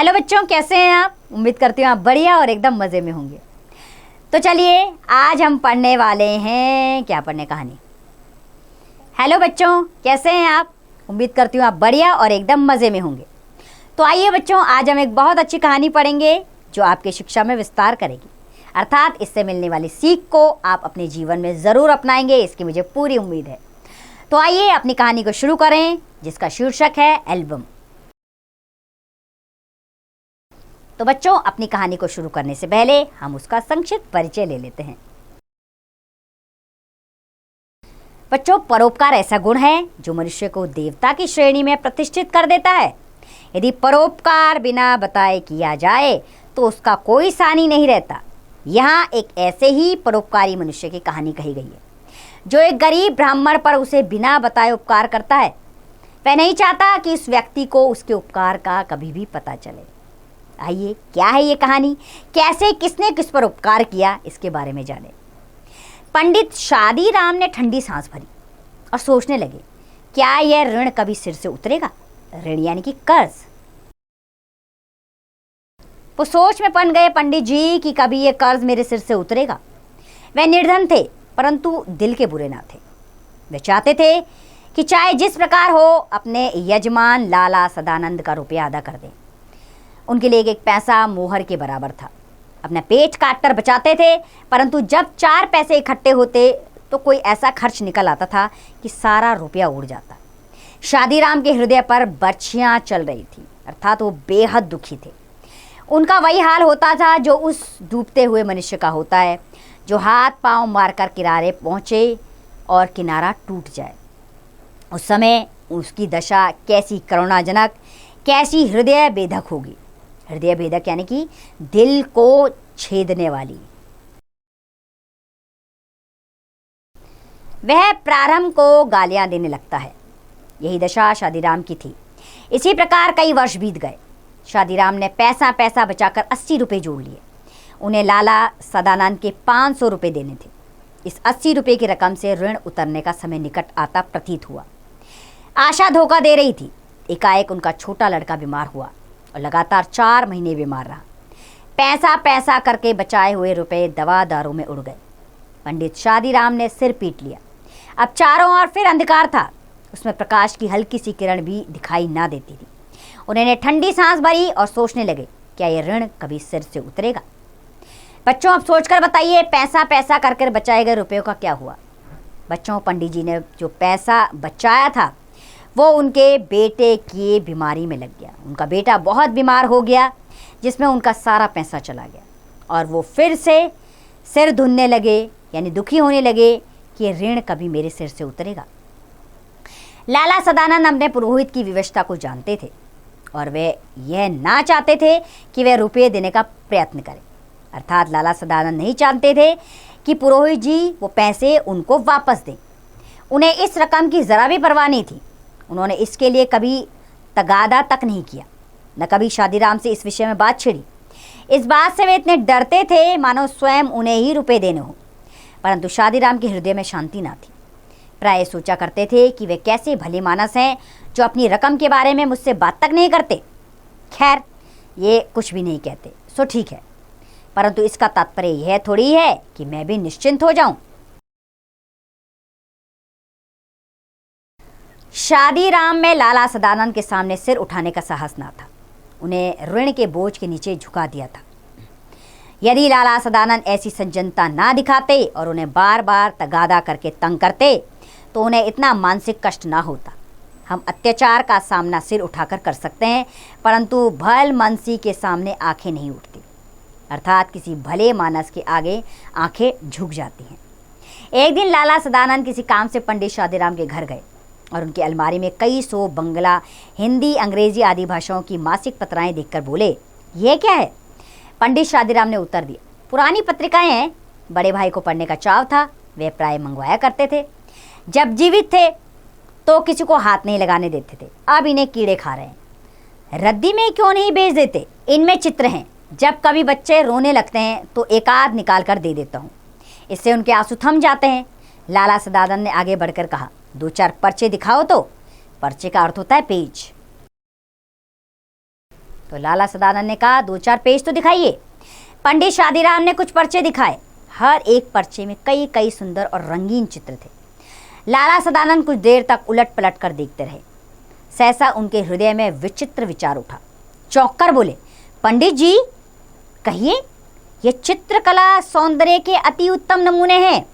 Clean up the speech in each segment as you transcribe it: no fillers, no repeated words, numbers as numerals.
Hello बच्चों, कैसे हैं आप? उम्मीद करती हूँ आप बढ़िया और एकदम मज़े में होंगे। तो चलिए आज हम पढ़ने वाले हैं, क्या पढ़ने, कहानी। हेलो बच्चों, कैसे हैं आप? उम्मीद करती हूँ आप बढ़िया और एकदम मज़े में होंगे। तो आइए बच्चों, आज हम एक बहुत अच्छी कहानी पढ़ेंगे जो आपकी शिक्षा में विस्तार करेगी, अर्थात इससे मिलने वाली सीख को आप अपने जीवन में ज़रूर अपनाएंगे, इसकी मुझे पूरी उम्मीद है। तो आइए अपनी कहानी को शुरू करें, जिसका शीर्षक है एल्बम। तो बच्चों, अपनी कहानी को शुरू करने से पहले हम उसका संक्षिप्त परिचय ले लेते हैं। बच्चों, परोपकार ऐसा गुण है जो मनुष्य को देवता की श्रेणी में प्रतिष्ठित कर देता है। यदि परोपकार बिना बताए किया जाए तो उसका कोई सानी नहीं रहता। यहाँ एक ऐसे ही परोपकारी मनुष्य की कहानी कही गई है जो एक गरीब ब्राह्मण पर उसे बिना बताए उपकार करता है। वह नहीं चाहता कि उस व्यक्ति को उसके उपकार का कभी भी पता चले। आइए, क्या है ये कहानी, कैसे किसने किस पर उपकार किया, इसके बारे में जाने। पंडित शादीराम ने ठंडी सांस भरी और सोचने लगे, क्या यह ऋण कभी सिर से उतरेगा? ऋण यानी कि कर्ज। वो सोच में पड़ गए पंडित जी कि कभी ये कर्ज मेरे सिर से उतरेगा। वह निर्धन थे परंतु दिल के बुरे ना थे। वे चाहते थे कि चाहे जिस प्रकार हो अपने यजमान लाला सदानंद का रुपया अदा कर दें। उनके लिए एक पैसा मोहर के बराबर था। अपना पेट काट कर बचाते थे, परंतु जब 4 पैसे इकट्ठे होते तो कोई ऐसा खर्च निकल आता था कि सारा रुपया उड़ जाता। शादीराम के हृदय पर बर्छियां चल रही थी, अर्थात वो बेहद दुखी थे। उनका वही हाल होता था जो उस डूबते हुए मनुष्य का होता है, जो हाथ पांव मारकर किनारे पहुंचे और किनारा टूट जाए। उस समय उसकी दशा कैसी करुणाजनक, कैसी हृदय भेदक होगी। हृदय भेदक यानी कि दिल को छेदने वाली। वह प्रारंभ को गालियां देने लगता है। यही दशा शादीराम की थी। इसी प्रकार कई वर्ष बीत गए। शादीराम ने पैसा पैसा बचाकर 80 रुपये जोड़ लिए। उन्हें लाला सदानंद के 500 रुपये देने थे। इस 80 रुपये की रकम से ऋण उतरने का समय निकट आता प्रतीत हुआ। आशा धोखा दे रही थी। एकाएक उनका छोटा लड़का बीमार हुआ और लगातार 4 महीने बीमार रहा। पैसा पैसा करके बचाए हुए रुपए दवा दारू में उड़ गए। पंडित शादीराम ने सिर पीट लिया। अब चारों ओर फिर अंधकार था। उसमें प्रकाश की हल्की सी किरण भी दिखाई ना देती थी। उन्होंने ठंडी सांस भरी और सोचने लगे, क्या यह ऋण कभी सिर से उतरेगा? बच्चों, अब सोचकर बताइए, पैसा पैसा करके बचाए गए रुपयों का क्या हुआ? बच्चों, पंडित जी ने जो पैसा बचाया था वो उनके बेटे की बीमारी में लग गया। उनका बेटा बहुत बीमार हो गया, जिसमें उनका सारा पैसा चला गया और वो फिर से सिर धुनने लगे, यानी दुखी होने लगे कि ये ऋण कभी मेरे सिर से उतरेगा। लाला सदानंद अपने पुरोहित की विवशता को जानते थे और वे यह ना चाहते थे कि वे रुपये देने का प्रयत्न करें। अर्थात लाला सदानंद नहीं चाहते थे कि पुरोहित जी वो पैसे उनको वापस दें। उन्हें इस रकम की ज़रा भी परवाह नहीं थी। उन्होंने इसके लिए कभी तगादा तक नहीं किया, न कभी शादीराम से इस विषय में बात छिड़ी। इस बात से वे इतने डरते थे मानो स्वयं उन्हें ही रुपए देने हो। परंतु शादीराम के हृदय में शांति ना थी। प्राय सोचा करते थे कि वे कैसे भले मानस हैं जो अपनी रकम के बारे में मुझसे बात तक नहीं करते। खैर, ये कुछ भी नहीं कहते सो ठीक है, परंतु इसका तात्पर्य यह थोड़ी है कि मैं भी निश्चिंत हो जाऊं। शादीराम में लाला सदानंद के सामने सिर उठाने का साहस ना था। उन्हें ऋण के बोझ के नीचे झुका दिया था। यदि लाला सदानंद ऐसी सज्जनता ना दिखाते और उन्हें बार बार तगादा करके तंग करते तो उन्हें इतना मानसिक कष्ट ना होता। हम अत्याचार का सामना सिर उठाकर कर सकते हैं, परंतु भल मनसी के सामने आंखें नहीं उठती, अर्थात किसी भले मानस के आगे आंखें झुक जाती हैं। एक दिन लाला सदानंद किसी काम से पंडित शादीराम के घर गए और उनकी अलमारी में कई सौ बंगला, हिंदी, अंग्रेजी आदि भाषाओं की मासिक पत्राएं देखकर बोले, ये क्या है? पंडित शादीराम ने उत्तर दिया, पुरानी पत्रिकाएं हैं। बड़े भाई को पढ़ने का चाव था, वे प्राय मंगवाया करते थे। जब जीवित थे तो किसी को हाथ नहीं लगाने देते थे, अब इन्हें कीड़े खा रहे हैं। रद्दी में क्यों नहीं बेच देते? इनमें चित्र हैं। जब कभी बच्चे रोने लगते हैं तो एक आध निकाल कर दे देता हूँ, इससे उनके आंसू थम जाते हैं। लाला सदानंद ने आगे बढ़कर कहा, 2-4 पर्चे दिखाओ तो। पर्चे का अर्थ होता है पेज। तो लाला सदानंद ने कहा, 2-4 पेज तो दिखाइए। पंडित शादीराम ने कुछ पर्चे दिखाए। हर एक पर्चे में कई कई सुंदर और रंगीन चित्र थे। लाला सदानंद कुछ देर तक उलट पलट कर देखते रहे। सहसा उनके हृदय में विचित्र विचार उठा। चौंक कर बोले, पंडित जी कहिए, ये चित्रकला सौंदर्य के अति उत्तम नमूने हैं।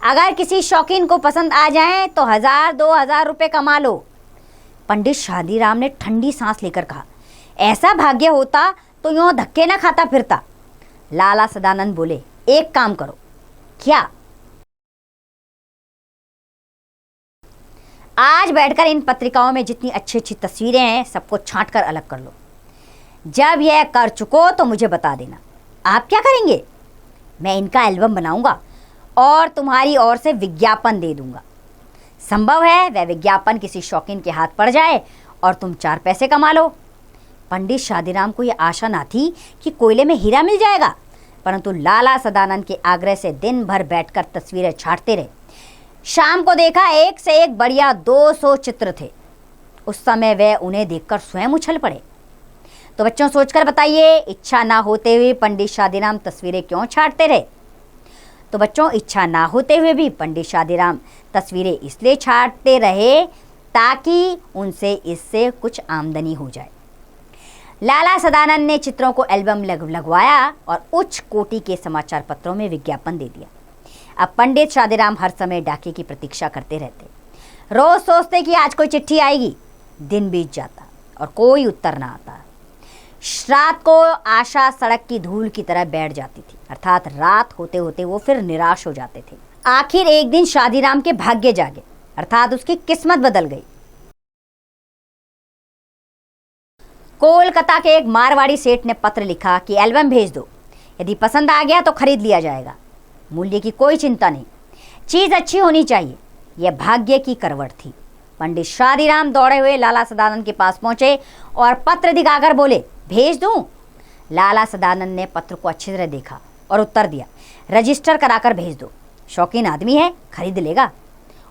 अगर किसी शौकीन को पसंद आ जाए तो 1000-2000 रुपये कमा लो। पंडित शादीराम ने ठंडी सांस लेकर कहा, ऐसा भाग्य होता तो यूं धक्के न खाता फिरता। लाला सदानंद बोले, एक काम करो। क्या? आज बैठकर इन पत्रिकाओं में जितनी अच्छी अच्छी तस्वीरें हैं सबको छांट कर अलग कर लो। जब यह कर चुको तो मुझे बता देना। आप क्या करेंगे? मैं इनका एल्बम बनाऊंगा और तुम्हारी ओर से विज्ञापन दे दूंगा। संभव है वह विज्ञापन किसी शौकीन के हाथ पड़ जाए और तुम 4 पैसे कमा लो। पंडित शादीराम को यह आशा ना थी कि कोयले में हीरा मिल जाएगा, परंतु लाला सदानंद के आग्रह से दिन भर बैठकर तस्वीरें छांटते रहे। शाम को देखा एक से एक बढ़िया 200 चित्र थे। उस समय वे उन्हें देखकर स्वयं उछल पड़े। तो बच्चों सोचकर बताइए, इच्छा ना होते हुए पंडित शादीराम तस्वीरें क्यों छांटते रहे? तो बच्चों इच्छा ना होते हुए भी पंडित शादीराम तस्वीरें इसलिए छांटते रहे ताकि उनसे इससे कुछ आमदनी हो जाए। लाला सदानंद ने चित्रों को एल्बम लगवाया और उच्च कोटि के समाचार पत्रों में विज्ञापन दे दिया। अब पंडित शादीराम हर समय डाके की प्रतीक्षा करते रहते। रोज सोचते कि आज कोई चिट्ठी आएगी। दिन बीत जाता और कोई उत्तर ना आता। रात को आशा सड़क की धूल की तरह बैठ जाती थी, अर्थात रात होते होते वो फिर निराश हो जाते थे। आखिर एक दिन शादीराम के भाग्य जागे, अर्थात उसकी किस्मत बदल गई। कोलकाता के एक मारवाड़ी सेठ ने पत्र लिखा कि एल्बम भेज दो, यदि पसंद आ गया तो खरीद लिया जाएगा। मूल्य की कोई चिंता नहीं, चीज अच्छी होनी चाहिए। यह भाग्य की करवट थी। पंडित शादीराम दौड़े हुए लाला सदानंद के पास पहुंचे और पत्र दिखाकर बोले, भेज दूं? लाला सदानंद ने पत्र को अच्छी तरह देखा और उत्तर दिया, रजिस्टर कराकर भेज दो। शौकीन आदमी है, खरीद लेगा।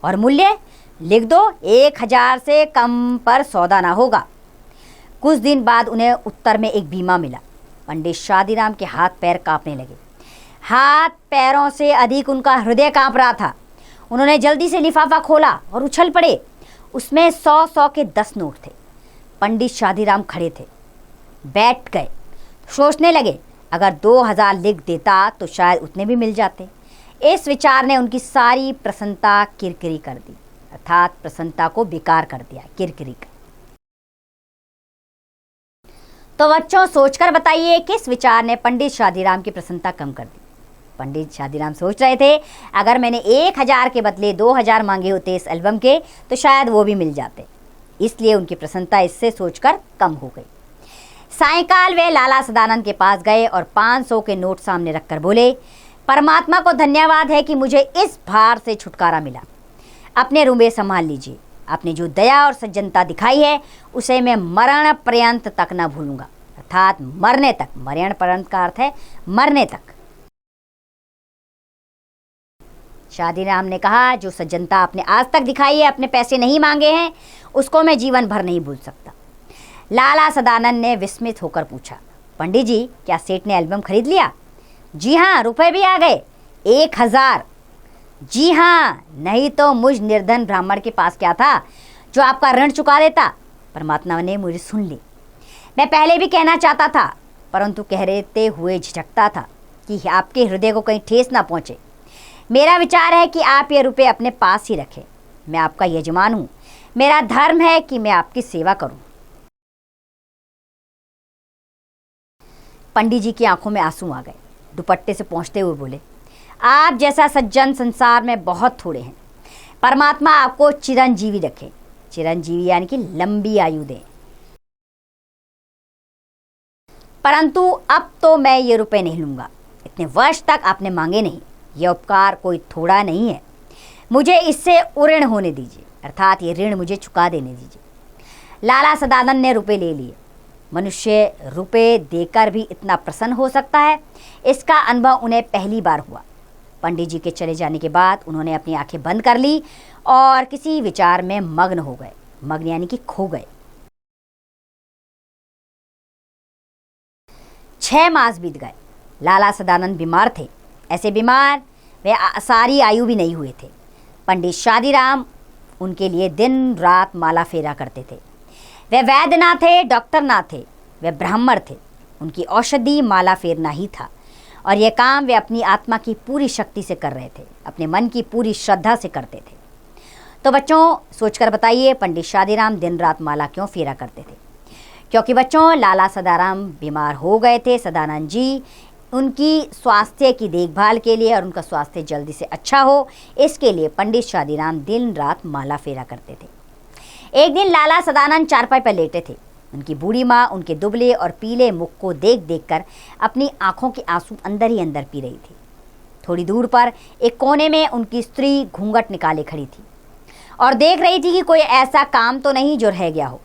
और मूल्य लिख दो, 1000 से कम पर सौदा ना होगा। कुछ दिन बाद उन्हें उत्तर में एक बीमा मिला। पंडित शादीराम के हाथ पैर कांपने लगे। हाथ पैरों से अधिक उनका हृदय कांप रहा था। उन्होंने जल्दी से लिफाफा खोला और उछल पड़े। उसमें 100-100 के 10 नोट थे। पंडित शादीराम खड़े थे, बैठ गए, सोचने लगे, अगर 2000 लिख देता तो शायद उतने भी मिल जाते। इस विचार ने उनकी सारी प्रसन्नता किरकिरी कर दी, अर्थात प्रसन्नता को बेकार कर दिया, किरकिरी कर। तो बच्चों सोचकर बताइए, किस विचार ने पंडित शादीराम की प्रसन्नता कम कर दी? पंडित शादीराम सोच रहे थे, अगर मैंने 1000 के बदले 2000 मांगे होते इस एल्बम के तो शायद वो भी मिल जाते। इसलिए उनकी प्रसन्नता इससे सोचकर कम हो गई। सायंकाल वे लाला सदानंद के पास गए और 500 के नोट सामने रखकर बोले, परमात्मा को धन्यवाद है कि मुझे इस भार से छुटकारा मिला। अपने रुपये संभाल लीजिए। आपने जो दया और सज्जनता दिखाई है उसे मैं मरण पर्यंत तक न भूलूंगा, अर्थात मरने तक। मरण पर्यंत का अर्थ है मरने तक। शादीराम ने कहा, जो सज्जनता आपने आज तक दिखाई है, अपने पैसे नहीं मांगे हैं, उसको मैं जीवन भर नहीं भूल सकता। लाला सदानंद ने विस्मित होकर पूछा, पंडित जी क्या सेठ ने एल्बम खरीद लिया? जी हाँ, रुपए भी आ गए, 1000। जी हाँ, नहीं तो मुझ निर्धन ब्राह्मण के पास क्या था जो आपका ऋण चुका देता। परमात्मा ने मुझे सुन ली। मैं पहले भी कहना चाहता था, परंतु कहते हुए झिझकता था कि आपके हृदय को कहीं ठेस ना पहुंचे। मेरा विचार है कि आप ये रुपए अपने पास ही रखें। मैं आपका यजमान हूं, मेरा धर्म है कि मैं आपकी सेवा करूं। पंडित जी की आंखों में आंसू आ गए। दुपट्टे से पोंछते हुए बोले, आप जैसा सज्जन संसार में बहुत थोड़े हैं। परमात्मा आपको चिरंजीवी रखे। चिरंजीवी यानी कि लंबी आयु दे। परंतु अब तो मैं ये रुपए नहीं लूंगा। इतने वर्ष तक आपने मांगे नहीं, यह उपकार कोई थोड़ा नहीं है। मुझे इससे उऋण होने दीजिए, अर्थात ये ऋण मुझे चुका देने दीजिए। लाला सदानंद ने रुपए ले लिए। मनुष्य रुपए देकर भी इतना प्रसन्न हो सकता है, इसका अनुभव उन्हें पहली बार हुआ। पंडित जी के चले जाने के बाद उन्होंने अपनी आंखें बंद कर ली और किसी विचार में मग्न हो गए। मग्न यानी कि खो गए। 6 मास बीत गए। लाला सदानंद बीमार थे। ऐसे बीमार वे सारी आयु भी नहीं हुए थे। पंडित शादीराम उनके लिए दिन रात माला फेरा करते थे। वे वैद्य ना थे, डॉक्टर ना थे, वे ब्राह्मण थे। उनकी औषधि माला फेरना ही था और यह काम वे अपनी आत्मा की पूरी शक्ति से कर रहे थे, अपने मन की पूरी श्रद्धा से करते थे। तो बच्चों, सोचकर बताइए पंडित शादीराम दिन रात माला क्यों फेरा करते थे? क्योंकि बच्चों, लाला सदाराम बीमार हो गए थे। सदानंद जी उनकी स्वास्थ्य की देखभाल के लिए और उनका स्वास्थ्य जल्दी से अच्छा हो, इसके लिए पंडित शादीराम दिन रात माला फेरा करते थे। एक दिन लाला सदानंद चारपाई पर लेटे थे। उनकी बूढ़ी माँ उनके दुबले और पीले मुख को देख देख कर अपनी आंखों के आंसू अंदर ही अंदर पी रही थी। थोड़ी दूर पर एक कोने में उनकी स्त्री घूंघट निकाले खड़ी थी और देख रही थी कि कोई ऐसा काम तो नहीं जो रह गया हो।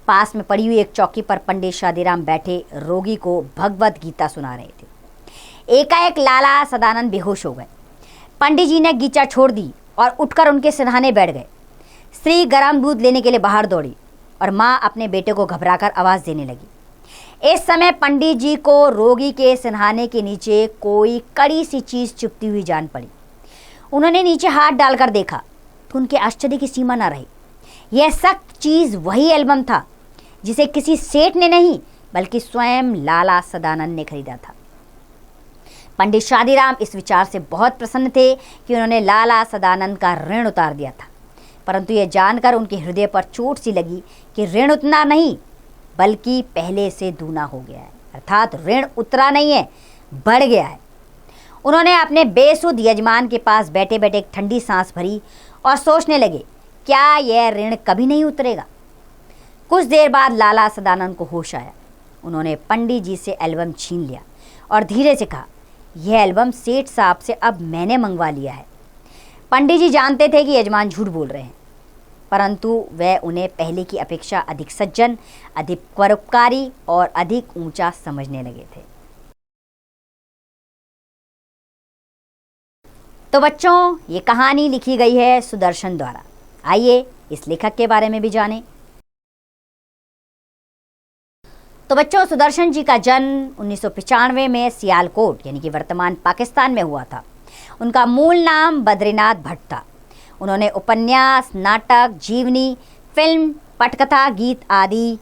पास में पड़ी हुई एक चौकी पर पंडित शादीराम बैठे रोगी को भगवत गीता सुना रहे थे। एकाएक लाला सदानंद बेहोश हो गए। पंडित जी ने गीचा छोड़ दी और उठकर उनके सिरहाने बैठ गए। स्त्री गर्म दूध लेने के लिए बाहर दौड़ी और माँ अपने बेटे को घबराकर आवाज़ देने लगी। इस समय पंडित जी को रोगी के सिरहाने के नीचे कोई कड़ी सी चीज़ चुभती हुई जान पड़ी। उन्होंने नीचे हाथ डालकर देखा तो उनके आश्चर्य की सीमा न रही। यह सख्त चीज़ वही एल्बम था जिसे किसी सेठ ने नहीं बल्कि स्वयं लाला सदानंद ने खरीदा था। पंडित शादीराम इस विचार से बहुत प्रसन्न थे कि उन्होंने लाला सदानंद का ऋण उतार दिया था, परंतु यह जानकर उनके हृदय पर चोट सी लगी कि ऋण उतना नहीं बल्कि पहले से दूना हो गया है, अर्थात ऋण उतरा नहीं है, बढ़ गया है। उन्होंने अपने बेसुध यजमान के पास बैठे बैठे एक ठंडी सांस भरी और सोचने लगे, क्या यह ऋण कभी नहीं उतरेगा? कुछ देर बाद लाला सदानंद को होश आया। उन्होंने पंडित जी से एल्बम छीन लिया और धीरे से कहा, यह एल्बम सेठ साहब से अब मैंने मंगवा लिया है। पंडित जी जानते थे कि यजमान झूठ बोल रहे हैं, परंतु वह उन्हें पहले की अपेक्षा अधिक सज्जन, अधिक परोपकारी और अधिक ऊंचा समझने लगे थे। तो बच्चों, ये कहानी लिखी गई है सुदर्शन द्वारा। आइए इस लेखक के बारे में भी जानें। तो बच्चों, सुदर्शन जी का जन्म 1995 में सियालकोट यानी कि वर्तमान पाकिस्तान में हुआ था। उनका मूल नाम बद्रीनाथ भट्ट था। उन्होंने उपन्यास, नाटक, जीवनी, फिल्म, पटकथा, गीत आदि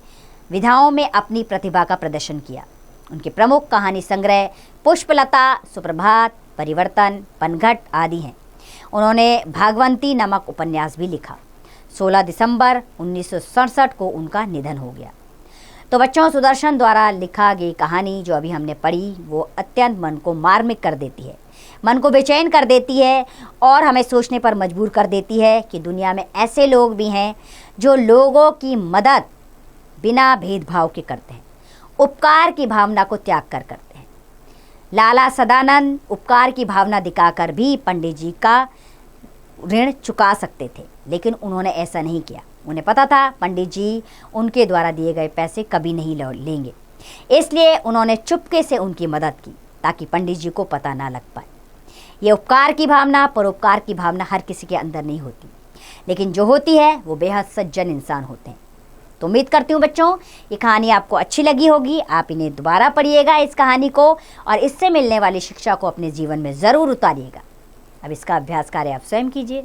विधाओं में अपनी प्रतिभा का प्रदर्शन किया। उनके प्रमुख कहानी संग्रह पुष्पलता, सुप्रभात, परिवर्तन, पनघट आदि हैं। उन्होंने भागवंती नामक उपन्यास भी लिखा। 16 दिसंबर 1967 को उनका निधन हो गया। तो बच्चों, सुदर्शन द्वारा लिखा गई कहानी जो अभी हमने पढ़ी वो अत्यंत मन को मार्मिक कर देती है, मन को बेचैन कर देती है और हमें सोचने पर मजबूर कर देती है कि दुनिया में ऐसे लोग भी हैं जो लोगों की मदद बिना भेदभाव के करते हैं, उपकार की भावना को त्याग कर करते हैं। लाला सदानंद उपकार की भावना दिखाकर भी पंडित जी का ऋण चुका सकते थे, लेकिन उन्होंने ऐसा नहीं किया। उन्हें पता था पंडित जी उनके द्वारा दिए गए पैसे कभी नहीं लेंगे, इसलिए उन्होंने चुपके से उनकी मदद की ताकि पंडित जी को पता ना लग पाए। ये उपकार की भावना, परोपकार की भावना हर किसी के अंदर नहीं होती, लेकिन जो होती है वो बेहद सज्जन इंसान होते हैं। तो उम्मीद करती हूँ बच्चों, ये कहानी आपको अच्छी लगी होगी। आप इन्हें दोबारा पढ़िएगा इस कहानी को और इससे मिलने वाली शिक्षा को अपने जीवन में ज़रूर उतारिएगा। अब इसका अभ्यास कार्य आप स्वयं कीजिए।